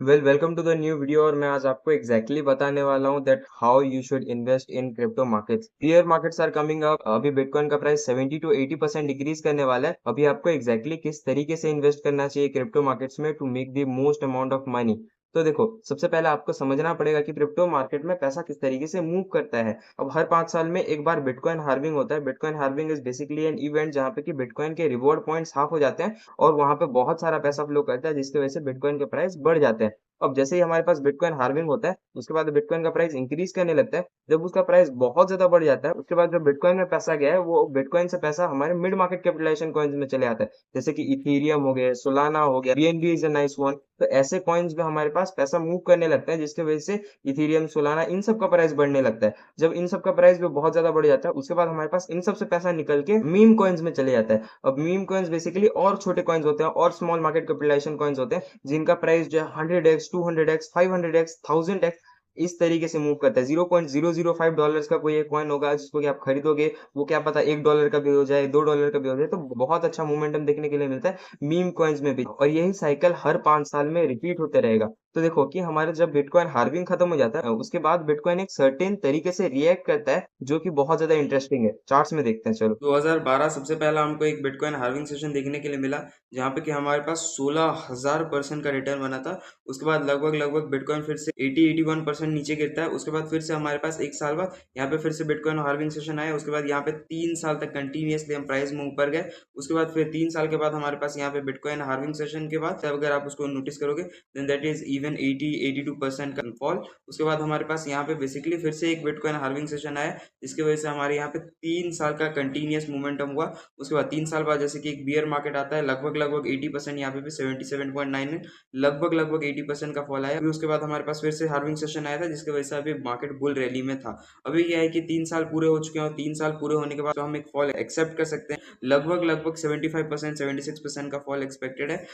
Welcome to the new video. और मैं आज आपको बताने वाला हूँ that how you should invest in crypto markets. Fear markets are coming up. अभी बिटकॉइन का प्राइस 70 to 80% डिक्रीज करने वाला है। अभी आपको किस तरीके से इन्वेस्ट करना चाहिए क्रिप्टो मार्केट्स में to make the most amount of money. तो देखो, सबसे पहले आपको समझना पड़ेगा कि क्रिप्टो मार्केट में पैसा किस तरीके से मूव करता है। अब हर 5 साल में एक बार बिटकॉइन हार्विंग होता है। Bitcoin halving is basically an event जहाँ पे कि बिटकॉइन के रिवॉर्ड पॉइंट्स हाफ हो जाते हैं और वहां पे बहुत सारा पैसा फ्लो करता है, जिसकी वजह से बिटकॉइन के प्राइस बढ़ जाते हैं। अब जैसे ही हमारे पास बिटकॉइन हार्विंग होता है, उसके बाद बिटकॉइन का प्राइस इंक्रीज करने लगता है। जब उसका प्राइस बहुत ज्यादा बढ़ जाता है, उसके बाद जो बिटकॉइन में पैसा गया है, वो बिटकॉइन से पैसा हमारे मिड मार्केट कैपिटलाइजेशन कॉइन्स में चले आता है, जैसे कि इथेरियम हो गया, सोलाना हो गया, BNB is a nice one. तो ऐसे कॉइन्स में हमारे पास पैसा मूव करने लगता है, जिसकी वजह से इथेरियम, सोलाना, इन सब का प्राइस बढ़ने लगता है। जब इन सब का प्राइस भी बहुत ज्यादा बढ़ जाता है, उसके बाद हमारे पास इन सब से पैसा निकल के मीम कॉइन्स में चले जाता है। अब मीम कॉइन्स बेसिकली और छोटे कॉइन्स होते हैं और स्मॉल मार्केट कैपिटलाइजेशन कॉइन्स होते हैं, जिनका प्राइस जो है 100x, 200x, 500x, 1000x इस तरीके से मूव करता है। $0.005 का कोई एक कॉइन होगा जिसको कि आप खरीदोगे, वो क्या पता $1 का भी हो जाए, $2 का भी हो जाए। तो बहुत अच्छा मोमेंटम देखने के लिए मिलता है मीम कॉइन्स में भी, और यही साइकिल हर 5 साल में रिपीट होते रहेगा। तो देखो कि हमारे जब बिटकॉइन हार्विंग खत्म हो जाता है, उसके बाद बिटकॉइन एक सर्टेन तरीके से रिएक्ट करता है, जो कि बहुत ज्यादा इंटरेस्टिंग है। चार्ट्स में देखते हैं, चलो। 2012 सबसे पहला हमको एक बिटकॉइन हार्विंग सेशन देखने के लिए मिला, जहाँ पे कि हमारे पास 16,000% का रिटर्न बना था। उसके बाद लगभग लगभग बिटकॉइन फिर से 80-81% नीचे गिरता है। उसके बाद फिर से हमारे पास एक साल बाद यहाँ पे फिर से बिटकॉइन हार्विंग सेशन आया। उसके बाद यहाँ पे 3 साल तक कंटिन्यूअसली हम प्राइस में ऊपर गए। उसके बाद फिर 3 साल के बाद हमारे पास यहाँ पे बिटकॉइन हार्विंग सेशन के बाद अगर आप उसको नोटिस करोगे, देन दैट इज इवन 80-82% का फॉल। उसके बाद हमारे पास यहाँ पे बेसिकली फिर से एक बिटकॉइन हार्विंग सेशन आया, जिसकी वजह से हमारे यहाँ पे 3 साल का कंटिन्यूअस मोमेंटम हुआ। उसके बाद 3 साल बाद जैसे कि एक बियर मार्केट आता है, लगभग लगभग 80%, यहाँ पे भी 77.9 है, लगभग लगभग 80% का फॉल आया। अभी उसके बाद हमारे पास फिर से हार्विंग सेशन आया था, जिसकी वजह से अभी मार्केट बुल रैली में था। अभी क्या है कि 3 साल पूरे हो चुके हैं और 3 साल पूरे होने के बाद तो हम एक फॉल एक्सेप्ट कर सकते हैं। लगभग लगभग 75%, 76% का फॉल एक्सपेक्टेड है।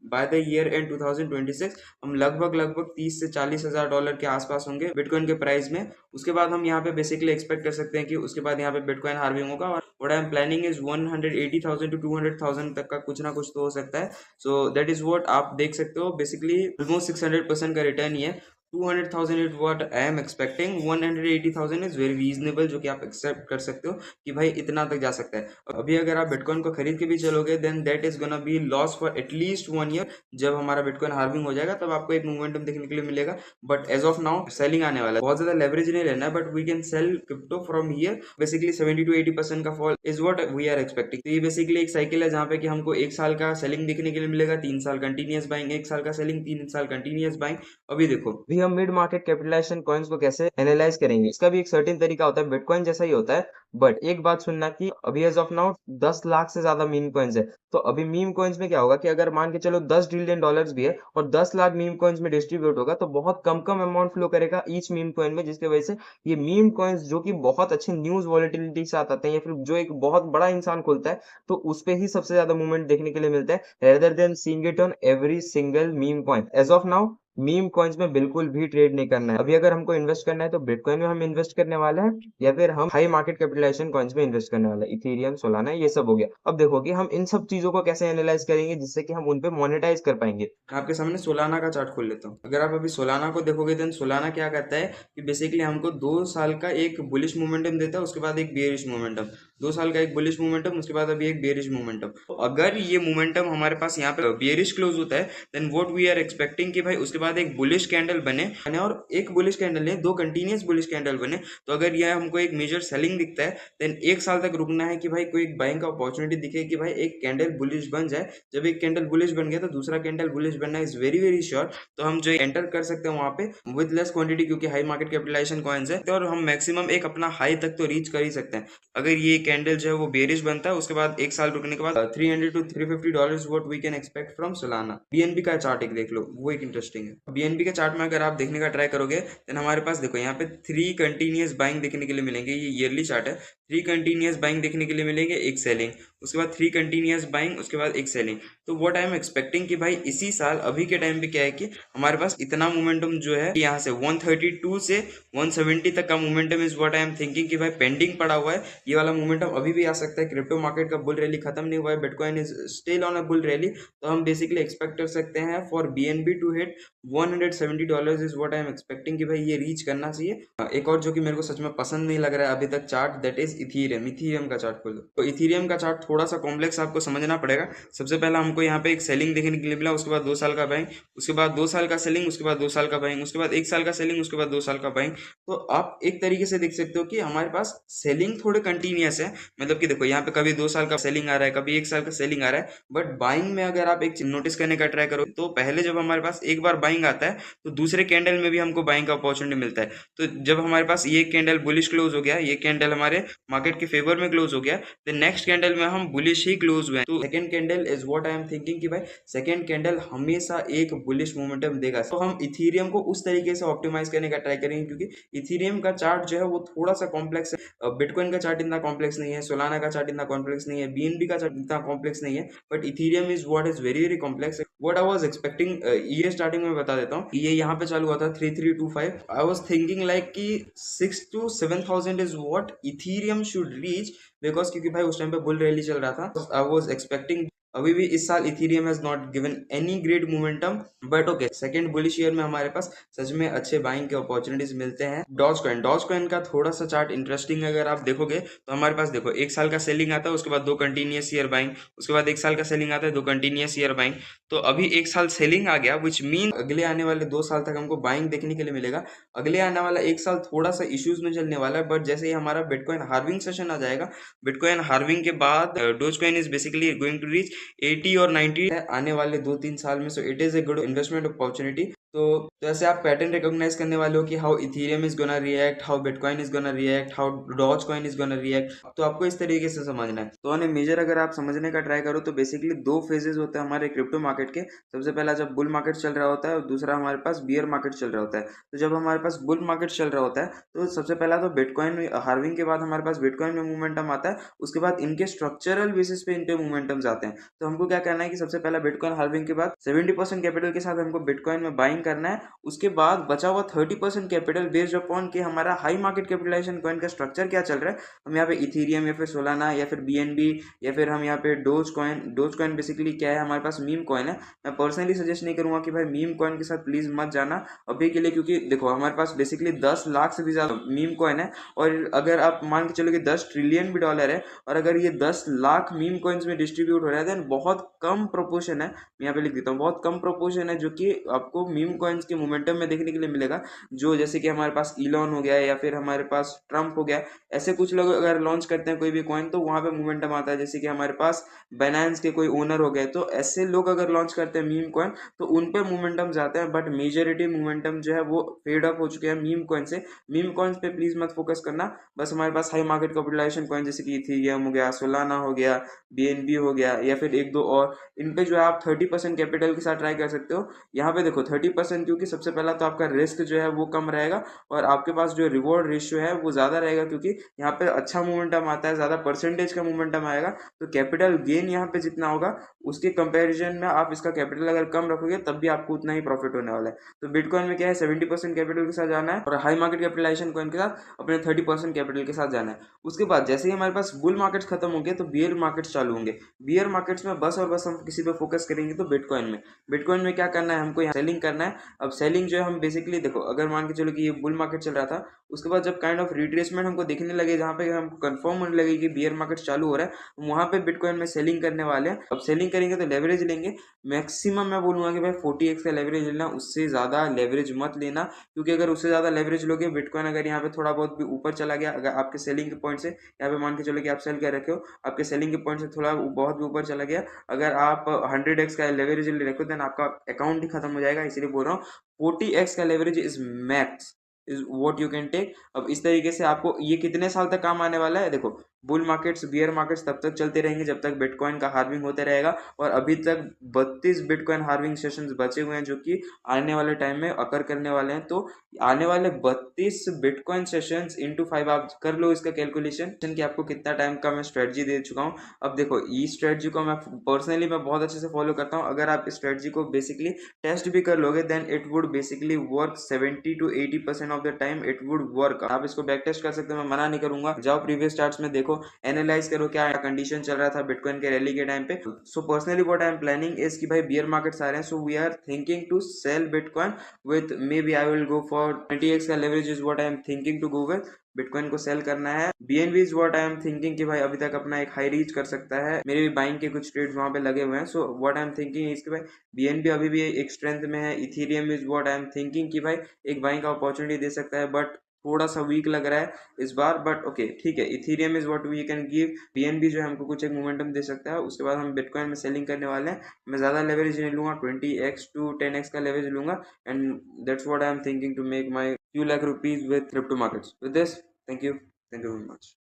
बाय द ईयर एंड 2026 हम लगभग लगभग 30 से 40 हजार डॉलर के आसपास होंगे बिटकॉइन के प्राइस में। उसके बाद हम यहाँ पे बेसिकली एक्सपेक्ट कर सकते हैं कि उसके बाद यहाँ पे बिटकॉइन हार्विंग होगा, और what I am planning is 180,000 to 200,000 तक का कुछ ना कुछ तो हो सकता है। सो दैट इज व्हाट आप देख सकते हो, बेसिकली ऑलमोस्ट 600% का रिटर्न ही है। 200,000 is what I am expecting, 180,000 is very reasonable, जो कि आप एक्सेप्ट कर सकते हो कि भाई इतना तक जा सकता है। अभी अगर आप बिटकॉइन को खरीद के भी चलोगे, then that is gonna be loss for at least 1 year. जब हमारा बिटकॉइन हार्विंग हो जाएगा तब आपको एक मोमेंटम देखने के लिए मिलेगा, but as of now selling आने वाला है। बहुत ज्यादा लेवरेज नहीं लेना है, but we can sell crypto from here. Basically 70 to 80% का fall is what we are expecting. तो ये बेसिकली एक साइकिल है, जहाँ पे कि हमको एक साल का सेलिंग देखने के लिए मिलेगा, 3 साल कंटिन्यूअस बाइंग, एक साल का सेलिंग, 3 साल कंटिन्यूअस बाइंग। अभी देखो, अभी हम मिड मार्केट कैपिटलाइजेशन कॉइन्स को कैसे एनालाइज करेंगे, इसका भी एक सर्टेन तरीका होता है, बिटकॉइन जैसा ही होता है। बट एक बात सुनना कि अभी एज ऑफ नाउ 10 लाख से ज्यादा मीम कॉइन्स है। तो अभी मीम कॉइन्स में क्या होगा कि अगर मान के चलो $10 ट्रिलियन भी है और 10 लाख मीम कॉइन्स में डिस्ट्रीब्यूट होगा, तो बहुत कम कम अमाउंट फ्लो करेगा ईच मीम कॉइन में, जिसकी वजह से ये मीम कॉइन्स जो कि बहुत अच्छे न्यूज वॉलिटिलिटी के साथ आते हैं, या फिर जो एक बहुत बड़ा इंसान खोलता है, तो उस पे ही सबसे ज्यादा मूवमेंट देखने के लिए मिलता है, rather than seeing it on every single meme coin. As of now meme coins में बिल्कुल भी ट्रेड नहीं करना है। अभी अगर हमको इन्वेस्ट करना है तो बिटकॉइन में हम इन्वेस्ट करने वाले हैं, या फिर हम हाई मार्केट कैपिटलाइजेशन कॉइन्स में इन्वेस्ट करने वाले हैं, इथेरियम, सोलाना, ये सब हो गया। अब देखो कि हम इन सब चीजों को कैसे एनालाइज करेंगे जिससे कि हम उन पे मोनेटाइज कर पाएंगे। आपके सामने सोलाना का चार्ट खोल लेता हूँ। अगर आप अभी सोलाना को देखोगे, देन सोलाना क्या करता है कि बेसिकली हमको 2 साल का एक बुलिश मोमेंटम देता है, उसके बाद एक बेयरिश मोमेंटम। 2 साल का एक बुलिश मोमेंटम, उसके बाद अभी एक बेयरिश मोमेंटम। अगर ये मोमेंटम हमारे पास यहाँ पे बेयरिश क्लोज होता है, then what we are expecting कि भाई उसके बाद एक बुलिश कैंडल बने और एक बुलिश कैंडल नहीं, दो कंटिन्यूस बुलिश कैंडल बने। तो अगर यह हमको एक मेजर सेलिंग दिखता है, देन एक साल तक रुकना है कि भाई कोई एक बाइंग का अपॉर्चुनिटी दिखे कि भाई एक कैंडल बुलिश बन जाए। जब एक कैंडल बुलिश बन गया तो दूसरा कैंडल बुलिश बनना इज वेरी वेरी श्योर। तो हम जो एंटर कर सकते हैं वहां पे विद लेस क्वांटिटी, क्योंकि हाई मार्केट कैपिटलाइजेशन कॉइन्स है, तो और हम मैक्सिमम एक अपना हाई तक तो रीच कर ही सकते हैं। अगर ये कैंडल जो है वो बेरिश बनता है, उसके बाद एक साल रुकने के बाद $300 to $350 what we can expect from Solana. BNB का चार्ट एक देख लो, वो एक इंटरेस्टिंग है। बीएनबी के चार्ट में अगर आप देखने का ट्राई करोगे, देन हमारे पास देखो यहाँ पे 3 कंटिन्यूस बाइंग देखने के लिए मिलेंगे। ये ईयरली चार्ट है। 3 कंटिन्यूस बाइंग देखने के लिए मिलेंगे, एक सेलिंग, उसके बाद 3 कंटिन्यूस बाइंग, उसके बाद एक सेलिंग। तो व्हाट आई एम एक्सपेक्टिंग कि भाई इसी साल अभी के टाइम पे क्या है कि हमारे पास इतना मोमेंटम जो है यहाँ से 132 से 170 तक का momentum is what I am thinking कि भाई पेंडिंग पड़ा हुआ है। ये वाला मोमेंटम मोमेंटम अभी भी आ सकता है। क्रिप्टो मार्केट का बुल रैली खत्म नहीं हुआ है, bitcoin is still on a bull rally. तो हम बेसिकली एक्सपेक्ट कर सकते हैं for BNB to hit $170 is what I am expecting कि भाई ये रीच करना चाहिए। एक और जो कि मेरे को सच में पसंद नहीं लग रहा है अभी तक चार्ट, दैट इज इथीरियम का चार्ट खोलो। तो इथीरियम का चार्ट थोड़ा सा कॉम्प्लेक्स आपको समझना पड़ेगा। सबसे पहला हमको यहाँ पे एक सेलिंग देखने के लिए मिला, उसके बाद 2 साल का बाइंग, उसके बाद 2 साल का सेलिंग, उसके बाद 2 साल का बाइंग, उसके बाद 1 साल का सेलिंग, उसके बाद 2 साल का बाइंग। तो आप एक तरीके से देख सकते हो कि हमारे पास सेलिंग थोड़े कंटिन्यूअस है, मतलब कि देखो यहाँ पे कभी 2 साल का सेलिंग आ रहा है, कभी 1 साल का सेलिंग आ रहा है। बट बाइंग में अगर आप एक चीज नोटिस करने का ट्राई करो तो पहले जब हमारे पास एक बार बाइंग आता है तो दूसरे कैंडल में भी हमको बाइंग का अपॉर्चुनिटी मिलता है। तो जब हमारे पास ये कैंडल बुलिश क्लोज हो गया, ये कैंडल हमारे मार्केट के फेवर में क्लोज हो गया, तो नेक्स्ट कैंडल में हम बुलिश ही क्लोज हुए। तो second candle is what I am thinking कि भाई सेकंड कैंडल हमेशा एक बुलिश मोमेंटम देगा। तो हम इथीरियम को उस तरीके से ऑप्टिमाइज करने का ट्राई करेंगे, क्योंकि इथीरियम का चार्ट जो है वो थोड़ा सा कॉम्प्लेक्स है। बिटकॉइन का चार्ट इतना कॉम्प्लेक्स नहीं है, सोलाना का चार्ट इतना कॉम्प्लेक्स नहीं है, बीएनबी का चार्ट इतना कॉम्प्लेक्स नहीं है, but Ethereum is what is very very complex. What I was expecting, ये स्टार्टिंग में बता देता हूँ, ये यहाँ पे चालू हुआ था 3325। आई वाज थिंकिंग लाइक कि 6 to 7,000 is what Ethereum should reach, because क्योंकि भाई उस टाइम पे बुल रैली चल रहा था। आई वाज एक्सपेक्टिंग, अभी भी इस साल Ethereum has not given any great momentum, but okay second bullish year में हमारे पास सच में अच्छे बाइंग के अपॉर्चुनिटीज मिलते हैं। डॉज कॉइन का थोड़ा सा चार्ट इंटरेस्टिंग है, अगर आप देखोगे तो हमारे पास देखो 1 साल का सेलिंग आता है, उसके बाद 2 कंटिन्यूअस ईयर बाइंग, उसके बाद 1 साल का सेलिंग आता है, 2 कंटिन्यूअस ईयर बाइंग। तो अभी 1 साल सेलिंग आ गया, विच मीन अगले आने वाले 2 साल तक हमको बाइंग देखने के लिए मिलेगा। अगले आने वाला 1 साल थोड़ा सा इश्यूज में चलने वाला है, बट जैसे ही हमारा बिटकॉइन हार्विंग सेशन आ जाएगा, बिटकॉइन हार्विंग के बाद doge coin is basically going to reach 80 और 90 आने वाले 2-3 साल में। So it is a good investment opportunity. तो ऐसे आप पैटर्न रिकॉग्नाइज करने वाले हो कि how Ethereum is gonna react, how bitcoin is gonna react, how doge coin is gonna react. तो आपको इस तरीके से समझना है। तो मेजर अगर आप समझने का ट्राई करो तो बेसिकली 2 फेजेस होते हैं हमारे क्रिप्टो मार्केट के। सबसे पहला जब बुल मार्केट चल रहा होता है और दूसरा हमारे पास बियर मार्केट चल रहा होता है। तो जब हमारे पास बुल मार्केट चल रहा होता है तो सबसे पहला तो बिटकॉइन हार्विंग के बाद हमारे पास बिटकॉइन में मोमेंटम आता है, उसके बाद इनके स्ट्रक्चरल बेसिस पे इनके मोमेंटम्स आते हैं। तो हमको क्या करना है कि सबसे पहला बिटकॉइन हार्विंग के बाद 70% कैपिटल के साथ हमको बिटकॉइन में बाइंग करना है। उसके बाद बचा हुआ 30% कैपिटल बेस्ड अपॉन कि हमारा हाई मार्केट कैपिटलाइजेशन कॉइन का स्ट्रक्चर क्या चल रहा है, हम यहाँ पे इथीरियम या फिर सोलाना या फिर बीएनबी या फिर हम यहाँ पे डोज कॉइन बेसिकली क्या है, हमारे पास मीम कॉइन है। मैं पर्सनली सजेस्ट नहीं करूंगा कि भाई मीम कॉइन के साथ प्लीज मत जाना अभी के लिए, क्योंकि देखो हमारे पास बेसिकली 10 लाख से भी ज्यादा मीम कॉइन है, और अगर आप मान के चलो कि 10 ट्रिलियन भी डॉलर है, और अगर ये 10 लाख मीम कॉइन्स में डिस्ट्रीब्यूट हो रहा है, देन बहुत कम प्रोपोर्शन है, मैं यहाँ पे लिख देता हूँ, बहुत कम प्रोपोर्शन है जो कि आपको मीम कॉइन्स के मोमेंटम में देखने के लिए मिलेगा। जो जैसे कि हमारे पास इलॉन हो गया या फिर हमारे पास ट्रम्प हो गया, ऐसे कुछ लोग अगर लॉन्च करते हैं कोई भी कॉइन तो वहां पे मोमेंटम आता है। जैसे कि हमारे पास बाइनेंस के कोई ओनर हो गए, तो ऐसे लोग अगर लॉन्च करते हैं मीम कॉइन तो उन पे मोमेंटम जाते हैं, बट मेजोरिटी मोमेंटम जो है वो फेड अप हो चुके हैं मीम कॉइन से। मीम कॉइन्स पे प्लीज मत फोकस करना, बस हमारे पास हाई मार्केट कैपिटलाइजेशन कॉइन जैसे कि इथीरियम हो गया, सोलाना हो गया, बीएनबी हो गया या फिर 1-2 और, इन पे जो है आप 30% कैपिटल के साथ ट्राई कर सकते हो। यहाँ पे देखो 30%, क्योंकि सबसे पहला तो आपका रिस्क जो है वो कम रहेगा और आपके पास जो रिवॉर्ड रेशियो है वो ज्यादा रहेगा, क्योंकि यहाँ पे अच्छा मोमेंटम आता है, ज्यादा परसेंटेज का मोमेंटम आएगा। तो कैपिटल गेन यहाँ पे जितना होगा उसके कंपैरिजन में आप इसका कैपिटल अगर कम रखोगे तब भी आपको उतना ही प्रॉफिट होने वाला है। तो बिटकॉइन में क्या है, 70% कैपिटल के साथ जाना है और हाई मार्केट कैपिटलाइजेशन कॉइन के साथ अपने 30% कैपिटल के साथ जाना है। उसके बाद जैसे ही हमारे पास बुल मार्केट्स खत्म होंगे तो बियर मार्केट्स चालू होंगे। बियर मार्केट्स में बस और बस हम किसी पे फोकस करेंगे तो बिटकॉइन में क्या करना है, हमको यहाँ सेलिंग करना है। अब सेलिंग जो है हम बेसिकली देखो, अगर मान के चलो कि ये बुल मार्केट चल रहा था, उसके बाद जब काइंड ऑफ रिट्रेसमेंट हमको दिखने लगे जहाँ पे हमको कंफर्म होने लगे कि बियर मार्केट चालू हो रहा है, वहां पे बिटकॉइन में सेलिंग करने वाले हैं। अब सेलिंग करेंगे तो लेवरेज लेंगे, मैक्सिमम मैं बोलूंगा कि भाई 40x का लेवरेज लेना, उससे ज्यादा लेवरेज मत लेना, क्योंकि अगर उससे ज्यादा लेवरेज लोगे बिटकॉइन अगर यहाँ पे थोड़ा बहुत भी ऊपर चला गया, अगर आपके सेलिंग के पॉइंट से, यहाँ पे मान के चलो कि आप सेल कर रखे हो, आपके सेलिंग के पॉइंट से थोड़ा बहुत भी ऊपर चला गया, अगर आप 100x का लेवरेज ले रखे हो देन आपका अकाउंट ही खत्म हो जाएगा। इसलिए बोल रहा हूँ 40x का leverage is max, is what you can take. अब इस तरीके से आपको ये कितने साल तक काम आने वाला है, देखो बुल मार्केट्स बियर मार्केट्स तब तक चलते रहेंगे जब तक बिटकॉइन का हार्विंग होते रहेगा, और अभी तक 32 बिटकॉइन हार्विंग सेशंस बचे हुए हैं जो कि आने वाले टाइम में अकर करने वाले हैं। तो आने वाले 32 बिटकॉइन सेशंस इंटू 5 आप कर लो इसका कैलकुलेशन कि आपको कितना टाइम का मैं स्ट्रेटजी दे चुका हूँ। अब देखो इस स्ट्रेटजी को मैं पर्सनली मैं बहुत अच्छे से फॉलो करता हूँ। अगर आप इस स्ट्रेटजी को बेसिकली टेस्ट भी कर लोगे then it would basically work 70 to 80% of the time, it would work. आप इसको बैक टेस्ट कर सकते हो, मैं मना नहीं करूंगा, जाओ प्रीवियस चार्ट्स में देखो देखो, एनालाइज करो क्या कंडीशन चल रहा था बिटकॉइन के रैली के टाइम पे। So personally what I am planning is कि भाई बियर मार्केट्स आ रहे हैं, so we are thinking to sell bitcoin with maybe I will go for 20x का leverage is what I am thinking to go with. Bitcoin को sell करना है। BNB is what I am thinking कि भाई अभी तक अपना एक हाई रीच कर सकता है, मेरे भी बाइंग के कुछ ट्रेड्स वहां पे लगे हुए हैं। So what I am thinking is कि भाई बीएनबी अभी भी एक स्ट्रेंथ में है। Ethereum is what I am thinking कि भाई एक बाइंग का अपॉर्चुनिटी दे सकता है, बट थोड़ा सा वीक लग रहा है इस बार, बट ओके ठीक है। Ethereum is what we can give. BNB जो है हमको कुछ एक मोमेंटम दे सकता है। उसके बाद हम बिटकॉइन में सेलिंग करने वाले हैं। मैं ज्यादा लेवरेज नहीं लूंगा, 20x to 10x का लेवरेज लूंगा, and that's what I am thinking to make my few lakh rupees with crypto markets. With this, thank you very much.